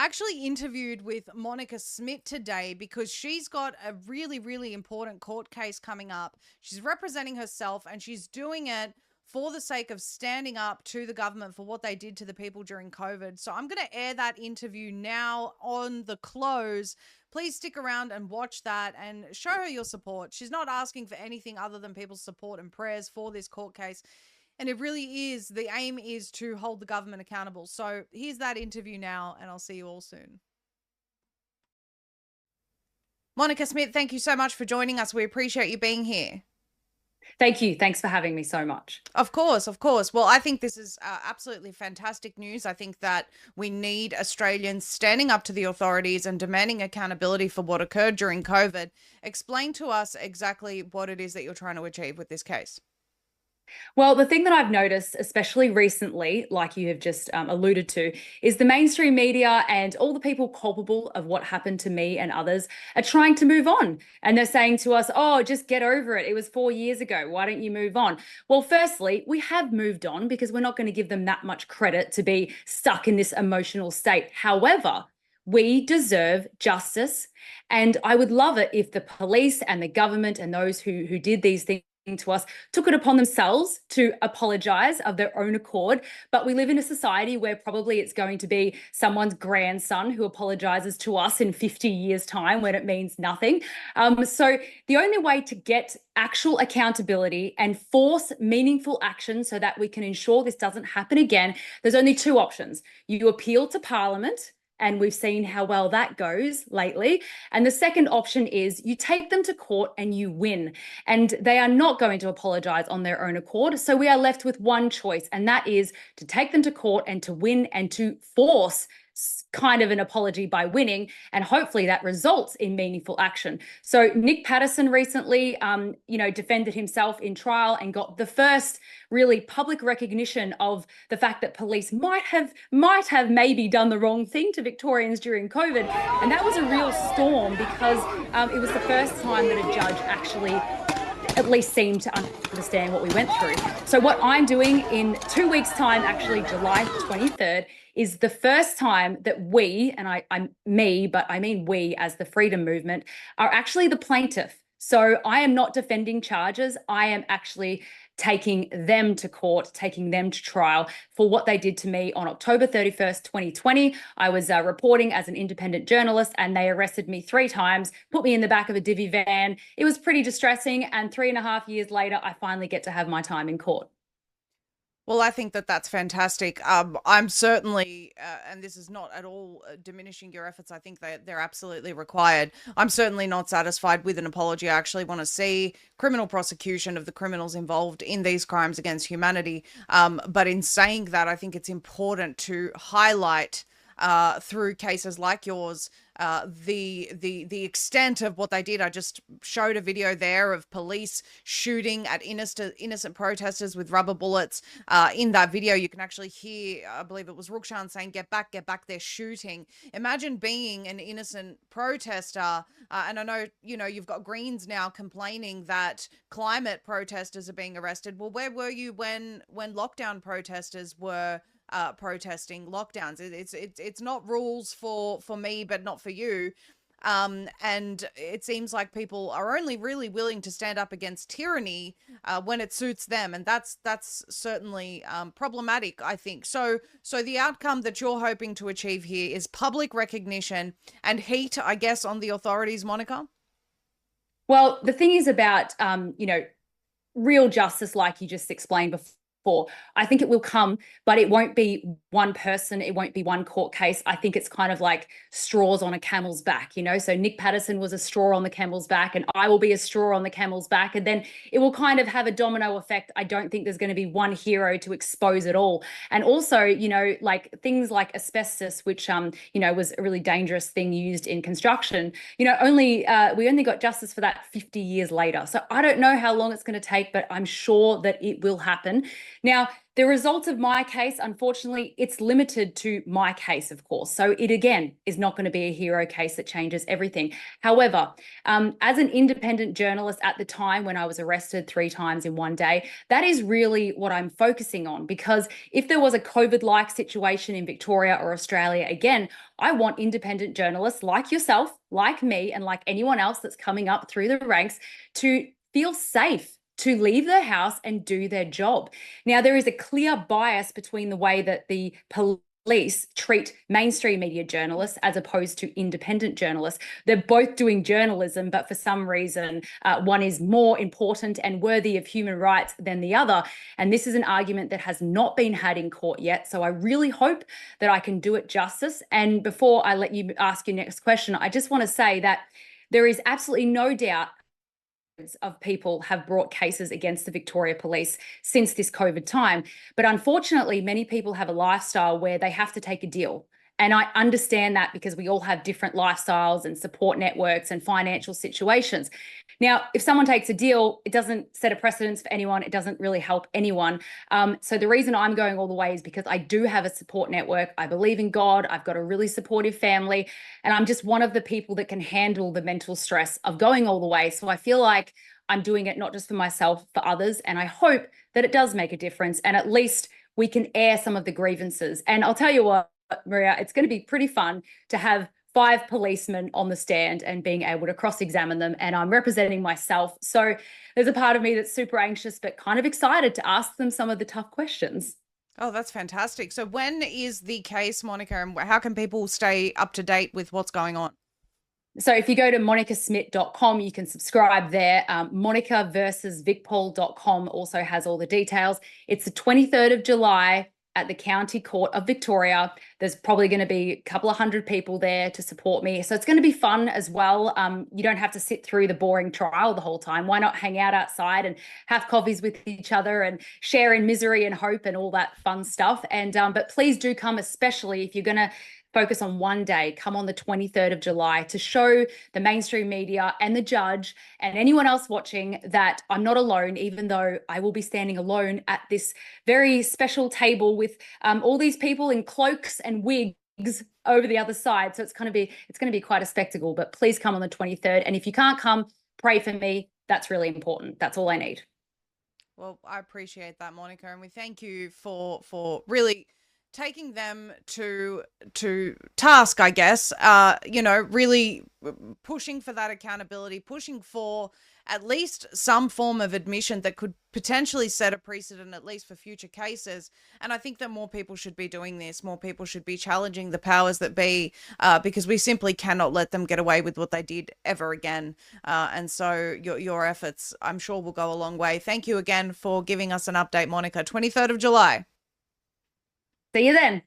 actually interviewed with Monica Smith today because she's got a really, really important court case coming up. She's representing herself and she's doing it for the sake of standing up to the government for what they did to the people during COVID. So I'm going to air that interview now on the close. Please stick around and watch that and show her your support. She's not asking for anything other than people's support and prayers for this court case. And it really is, the aim is to hold the government accountable. So here's that interview now, and I'll see you all soon. Monica Smith, thank you so much for joining us. We appreciate you being here. Thank you. Thanks for having me so much. Of course, of course. Well, I think this is absolutely fantastic news. I think that we need Australians standing up to the authorities and demanding accountability for what occurred during COVID. Explain to us exactly what it is that you're trying to achieve with this case. Well, the thing that I've noticed, especially recently, like you have just alluded to, is the mainstream media and all the people culpable of what happened to me and others are trying to move on. And they're saying to us, oh, just get over it. It was 4 years ago. Why don't you move on? Well, firstly, we have moved on because we're not going to give them that much credit to be stuck in this emotional state. However, we deserve justice. And I would love it if the police and the government and those who did these things to us took it upon themselves to apologize of their own accord. But we live in a society where probably it's going to be someone's grandson who apologizes to us in 50 years' time when it means nothing. So the only way to get actual accountability and force meaningful action so that we can ensure this doesn't happen again, there's only two options. You appeal to Parliament, and we've seen how well that goes lately. And the second option is you take them to court and you win. And they are not going to apologize on their own accord. So we are left with one choice, and that is to take them to court and to win and to force kind of an apology by winning, and hopefully that results in meaningful action. So Nick Patterson recently, defended himself in trial and got the first really public recognition of the fact that police might have maybe done the wrong thing to Victorians during COVID, and that was a real storm because it was the first time that a judge actually at least seemed to understand what we went through. So what I'm doing in 2 weeks' time, actually July 23rd, is the first time that we, and I'm me, but I mean we as the freedom movement, are actually the plaintiff. So I am not defending charges. I am actually taking them to court, taking them to trial for what they did to me on October 31st, 2020. I was reporting as an independent journalist and they arrested me 3 times, put me in the back of a divvy van. It was pretty distressing. And 3.5 years later, I finally get to have my time in court. Well, I think that that's fantastic. I'm certainly, and this is not at all diminishing your efforts. I think that they're absolutely required. I'm certainly not satisfied with an apology. I actually want to see criminal prosecution of the criminals involved in these crimes against humanity. But in saying that, I think it's important to highlight through cases like yours, the extent of what they did. I just showed a video there of police shooting at innocent protesters with rubber bullets. In that video, you can actually hear, I believe it was Rukshan saying, get back, they're shooting. Imagine being an innocent protester. And I know, you've got Greens now complaining that climate protesters are being arrested. Well, where were you when lockdown protesters were protesting lockdowns? It's not rules for me, but not for you. And it seems like people are only really willing to stand up against tyranny when it suits them, and that's certainly problematic, I think. So the outcome that you're hoping to achieve here is public recognition and heat, I guess, on the authorities, Monica. Well, the thing is about real justice, like you just explained before. I think it will come, but it won't be one person. It won't be one court case. I think it's kind of like straws on a camel's back, So Nick Patterson was a straw on the camel's back, and I will be a straw on the camel's back. And then it will kind of have a domino effect. I don't think there's going to be one hero to expose it all. And also, like things like asbestos, which, was a really dangerous thing used in construction, we only got justice for that 50 years later. So I don't know how long it's going to take, but I'm sure that it will happen. Now, the results of my case, unfortunately, it's limited to my case, of course. So it again is not going to be a hero case that changes everything. However, as an independent journalist at the time when I was arrested 3 times in one day, that is really what I'm focusing on. Because if there was a COVID-like situation in Victoria or Australia again, I want independent journalists like yourself, like me, and like anyone else that's coming up through the ranks to feel safe to leave their house and do their job. Now, there is a clear bias between the way that the police treat mainstream media journalists as opposed to independent journalists. They're both doing journalism, but for some reason, one is more important and worthy of human rights than the other. And this is an argument that has not been had in court yet. So I really hope that I can do it justice. And before I let you ask your next question, I just want to say that there is absolutely no doubt of people have brought cases against the Victoria Police since this COVID time. But unfortunately, many people have a lifestyle where they have to take a deal. And I understand that because we all have different lifestyles and support networks and financial situations. Now, if someone takes a deal, it doesn't set a precedence for anyone. It doesn't really help anyone. So the reason I'm going all the way is because I do have a support network. I believe in God. I've got a really supportive family. And I'm just one of the people that can handle the mental stress of going all the way. So I feel like I'm doing it not just for myself, for others. And I hope that it does make a difference. And at least we can air some of the grievances. And I'll tell you what, Maria, it's going to be pretty fun to have 5 policemen on the stand and being able to cross-examine them. And I'm representing myself. So there's a part of me that's super anxious, but kind of excited to ask them some of the tough questions. Oh, that's fantastic. So when is the case, Monica, and how can people stay up to date with what's going on? So if you go to monicasmith.com, you can subscribe there. Monica versus also has all the details. It's the 23rd of July at the County Court of Victoria. There's probably going to be a couple of hundred people there to support me. So it's going to be fun as well. You don't have to sit through the boring trial the whole time. Why not hang out outside and have coffees with each other and share in misery and hope and all that fun stuff. And but please do come, especially if you're going to focus on one day, come on the 23rd of July to show the mainstream media and the judge and anyone else watching that I'm not alone, even though I will be standing alone at this very special table with all these people in cloaks and wigs over the other side. So it's going to be quite a spectacle, but please come on the 23rd. And if you can't come, pray for me. That's really important. That's all I need. Well, I appreciate that, Monica, and we thank you for really taking them to task, I guess. Really pushing for that accountability, pushing for at least some form of admission that could potentially set a precedent, at least for future cases. And I think that more people should be doing this. More people should be challenging the powers that be, because we simply cannot let them get away with what they did ever again. And so your efforts, I'm sure, will go a long way. Thank you again for giving us an update, Monica. 23rd of July. See you then.